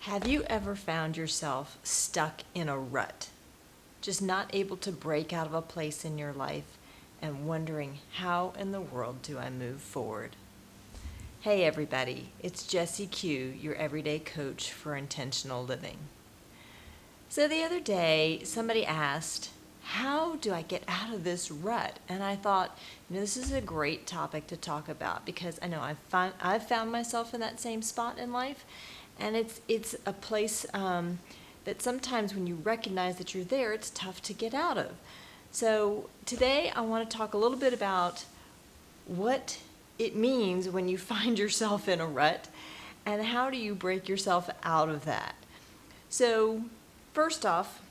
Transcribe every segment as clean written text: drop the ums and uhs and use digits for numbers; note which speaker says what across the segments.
Speaker 1: Have you ever found yourself stuck in a rut, just not able to break out of a place in your life and wondering, how in the world do I move forward? Hey everybody, it's Jessie Q, your everyday coach for intentional living. So the other day, somebody asked, how do I get out of this rut? And I thought, this is a great topic to talk about because I know I've found myself in that same spot in life. And it's a place that sometimes when you recognize that you're there, it's tough to get out of. So today I want to talk a little bit about what it means when you find yourself in a rut and how do you break yourself out of that. So first off,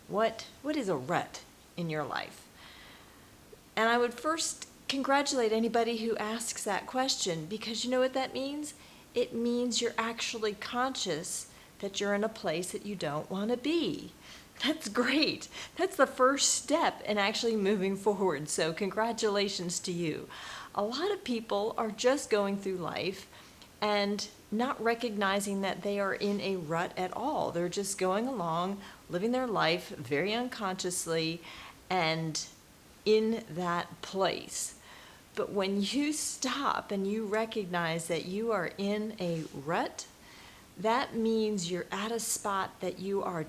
Speaker 1: what is a rut in your life? And I would first congratulate anybody who asks that question, because you know what that means? It means you're actually conscious that you're in a place that you don't want to be. That's great. That's the first step in actually moving forward. So congratulations to you. A lot of people are just going through life and not recognizing that they are in a rut at all. They're just going along, living their life very unconsciously and in that place. But when you stop and you recognize that you are in a rut, that means you're at a spot that you are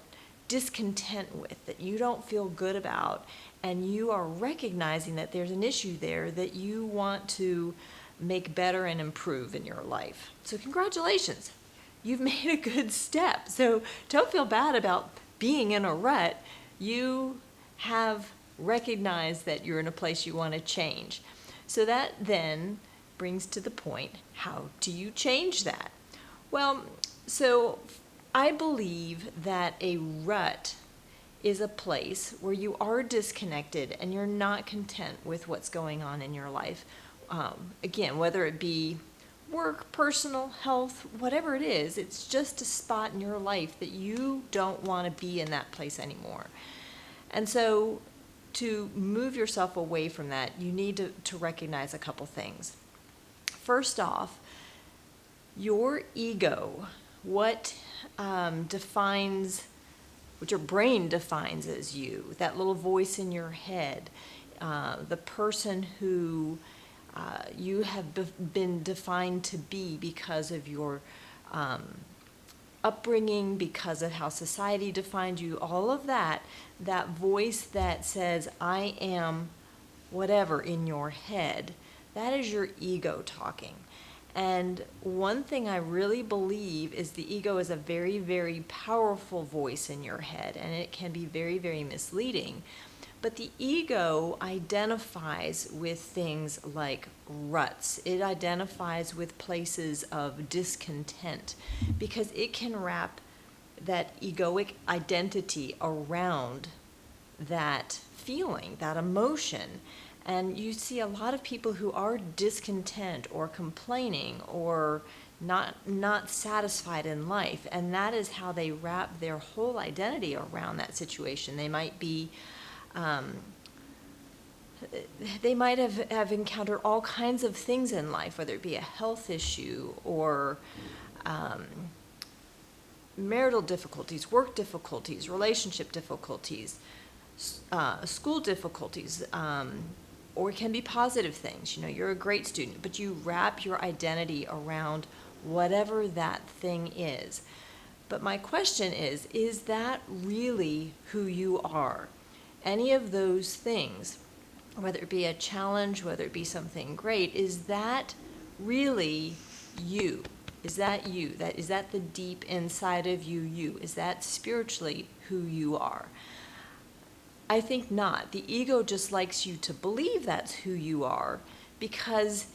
Speaker 1: discontent with, that you don't feel good about, and you are recognizing that there's an issue there that you want to make better and improve in your life. So congratulations, you've made a good step. So don't feel bad about being in a rut. You have recognized that you're in a place you want to change. So that then brings to the point, how do you change that? Well, so I believe that a rut is a place where you are disconnected and you're not content with what's going on in your life. Again, whether it be work, personal, health, whatever it is, it's just a spot in your life that you don't want to be in that place anymore. And so to move yourself away from that, you need to recognize a couple things. First off, your ego, what your brain defines as you, that little voice in your head, the person who you have been defined to be because of your upbringing, because of how society defined you, all of that voice that says, I am whatever in your head, that is your ego talking. And one thing I really believe is the ego is a very, very powerful voice in your head, and it can be very, very misleading. But the ego identifies with things like ruts. It identifies with places of discontent because it can wrap that egoic identity around that feeling, that emotion. And you see a lot of people who are discontent or complaining or not satisfied in life, and that is how they wrap their whole identity around that situation. They might be they might have encountered all kinds of things in life, whether it be a health issue or marital difficulties, work difficulties, relationship difficulties, school difficulties, or it can be positive things. You know, you're a great student, but you wrap your identity around whatever that thing is. But my question is that really who you are? Any of those things, whether it be a challenge, whether it be something great, is that really you? Is that you? Is that the deep inside of you? Is that spiritually who you are? I think not. The ego just likes you to believe that's who you are because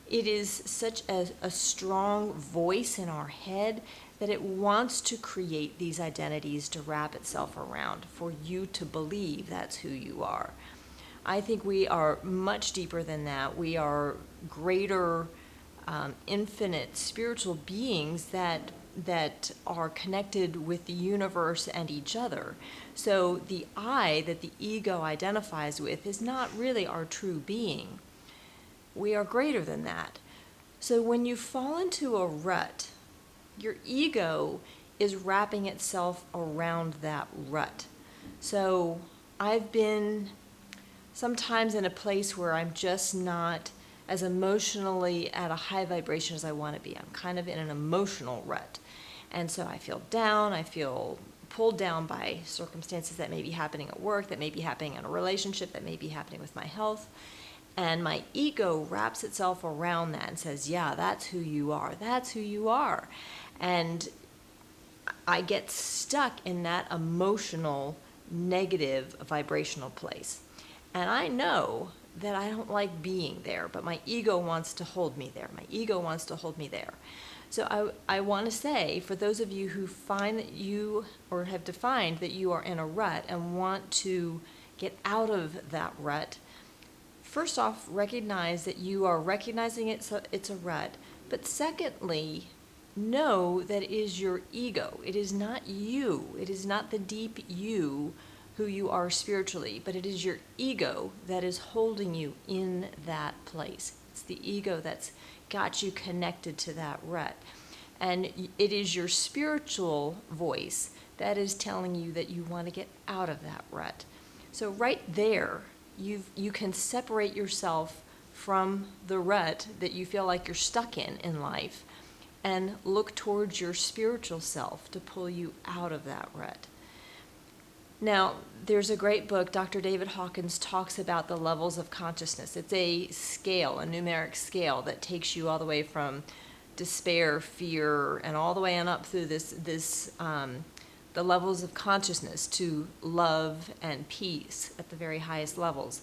Speaker 1: it is such a strong voice in our head that it wants to create these identities to wrap itself around for you to believe that's who you are. I think we are much deeper than that. We are greater, infinite spiritual beings that are connected with the universe and each other. So the I that the ego identifies with is not really our true being. We are greater than that. So when you fall into a rut, your ego is wrapping itself around that rut. So I've been sometimes in a place where I'm just not as emotionally at a high vibration as I want to be. I'm kind of in an emotional rut. And so I feel down, I feel pulled down by circumstances that may be happening at work, that may be happening in a relationship, that may be happening with my health. And my ego wraps itself around that and says, yeah, that's who you are. That's who you are. And I get stuck in that emotional, negative, vibrational place. And I know that I don't like being there, but my ego wants to hold me there. My ego wants to hold me there. So I want to say, for those of you who find that you, or have defined that you are in a rut and want to get out of that rut, first off, recognize that you are recognizing it's a rut. But secondly, know that it is your ego. It is not you. It is not the deep you who you are spiritually, but it is your ego that is holding you in that place. It's the ego that's got you connected to that rut. And it is your spiritual voice that is telling you that you want to get out of that rut. So right there, you can separate yourself from the rut that you feel like you're stuck in life and look towards your spiritual self to pull you out of that rut. Now, there's a great book, Dr. David Hawkins talks about the levels of consciousness. It's a scale, a numeric scale that takes you all the way from despair, fear, and all the way on up through the levels of consciousness to love and peace at the very highest levels.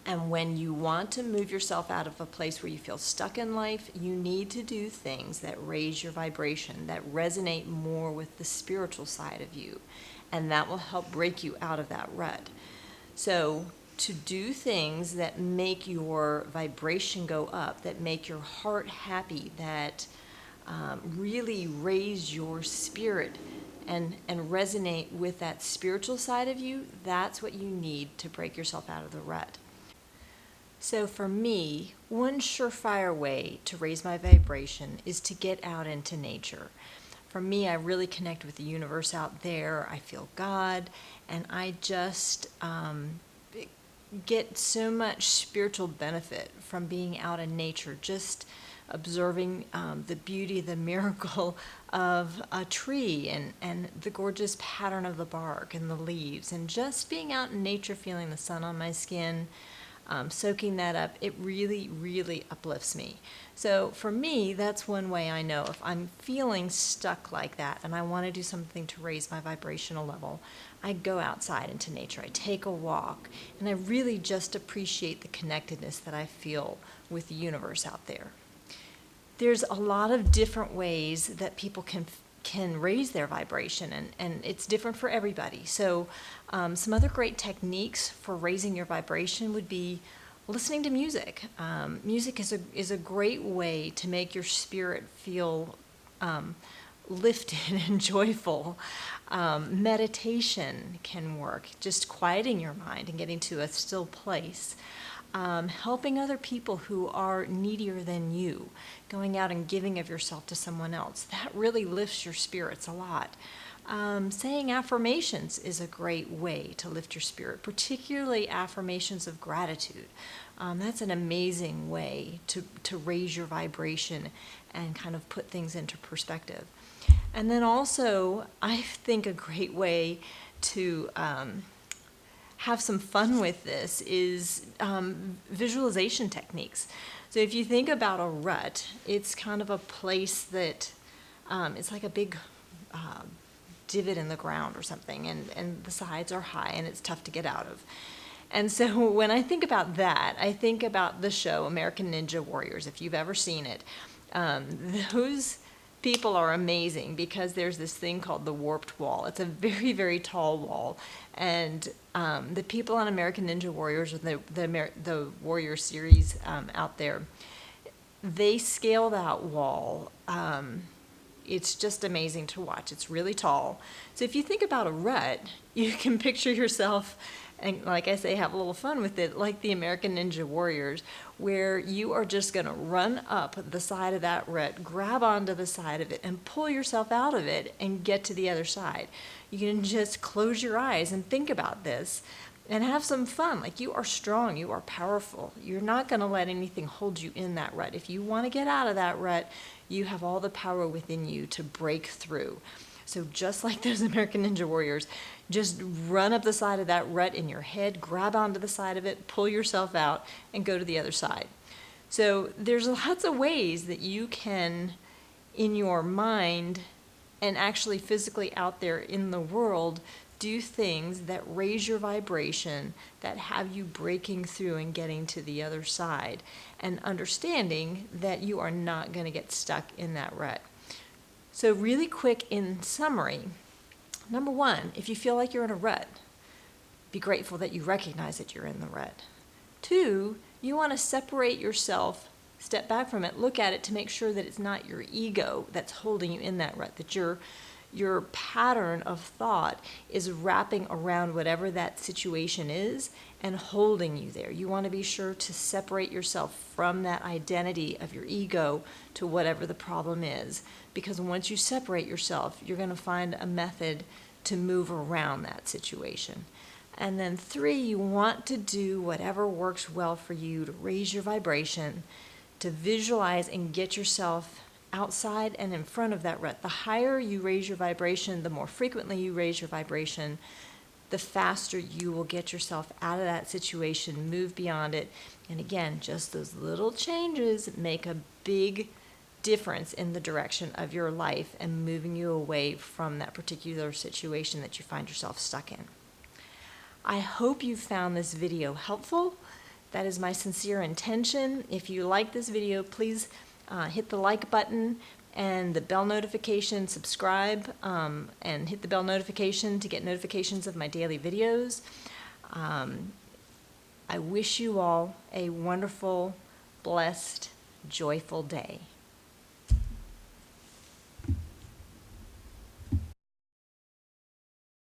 Speaker 1: And when you want to move yourself out of a place where you feel stuck in life, you need to do things that raise your vibration, that resonate more with the spiritual side of you. And that will help break you out of that rut. So to do things that make your vibration go up, that make your heart happy, that really raise your spirit and resonate with that spiritual side of you, that's what you need to break yourself out of the rut. So for me, one surefire way to raise my vibration is to get out into nature. For me, I really connect with the universe out there. I feel God, and I just get so much spiritual benefit from being out in nature, just observing the beauty, the miracle of a tree and the gorgeous pattern of the bark and the leaves, and just being out in nature, feeling the sun on my skin, soaking that up, it really, really uplifts me. So for me, that's one way I know if I'm feeling stuck like that and I want to do something to raise my vibrational level, I go outside into nature. I take a walk, and I really just appreciate the connectedness that I feel with the universe out there. There's a lot of different ways that people can raise their vibration, and it's different for everybody. So some other great techniques for raising your vibration would be listening to music. Music is a great way to make your spirit feel lifted and joyful. Meditation can work, just quieting your mind and getting to a still place. Helping other people who are needier than you, going out and giving of yourself to someone else. That really lifts your spirits a lot. Saying affirmations is a great way to lift your spirit, particularly affirmations of gratitude. That's an amazing way to raise your vibration and kind of put things into perspective. And then also, I think a great way to have some fun with this is visualization techniques. So if you think about a rut, it's kind of a place that it's like a big divot in the ground or something, and the sides are high and it's tough to get out of. And so when I think about that, I think about the show American Ninja Warriors. If you've ever seen it, those people are amazing because there's this thing called the warped wall. It's a very, very tall wall, and the people on American Ninja Warriors, the Warrior series out there, they scale that wall It's just amazing to watch. It's really tall. So if you think about a rut, you can picture yourself, and like I say, have a little fun with it, like the American Ninja Warriors, where you are just going to run up the side of that rut, grab onto the side of it, and pull yourself out of it and get to the other side. You can just close your eyes and think about this and have some fun. Like, you are strong, you are powerful. You're not going to let anything hold you in that rut. If you want to get out of that rut, you have all the power within you to break through. So just like those American Ninja Warriors, just run up the side of that rut in your head, grab onto the side of it, pull yourself out, and go to the other side. So there's lots of ways that you can, in your mind and actually physically out there in the world, do things that raise your vibration, that have you breaking through and getting to the other side, and understanding that you are not going to get stuck in that rut. So really quick in summary, number one, if you feel like you're in a rut, be grateful that you recognize that you're in the rut. Two, you want to separate yourself, step back from it, look at it to make sure that it's not your ego that's holding you in that rut, that your pattern of thought is wrapping around whatever that situation is and holding you there. You want to be sure to separate yourself from that identity of your ego to whatever the problem is, because once you separate yourself, you're going to find a method to move around that situation. And then three, you want to do whatever works well for you to raise your vibration, to visualize and get yourself outside and in front of that rut. The higher you raise your vibration, the more frequently you raise your vibration, the faster you will get yourself out of that situation, move beyond it. And again, just those little changes make a big difference in the direction of your life and moving you away from that particular situation that you find yourself stuck in. I hope you found this video helpful. That is my sincere intention. If you like this video, please hit the like button and the bell notification, subscribe, and hit the bell notification to get notifications of my daily videos. I wish you all a wonderful, blessed, joyful day.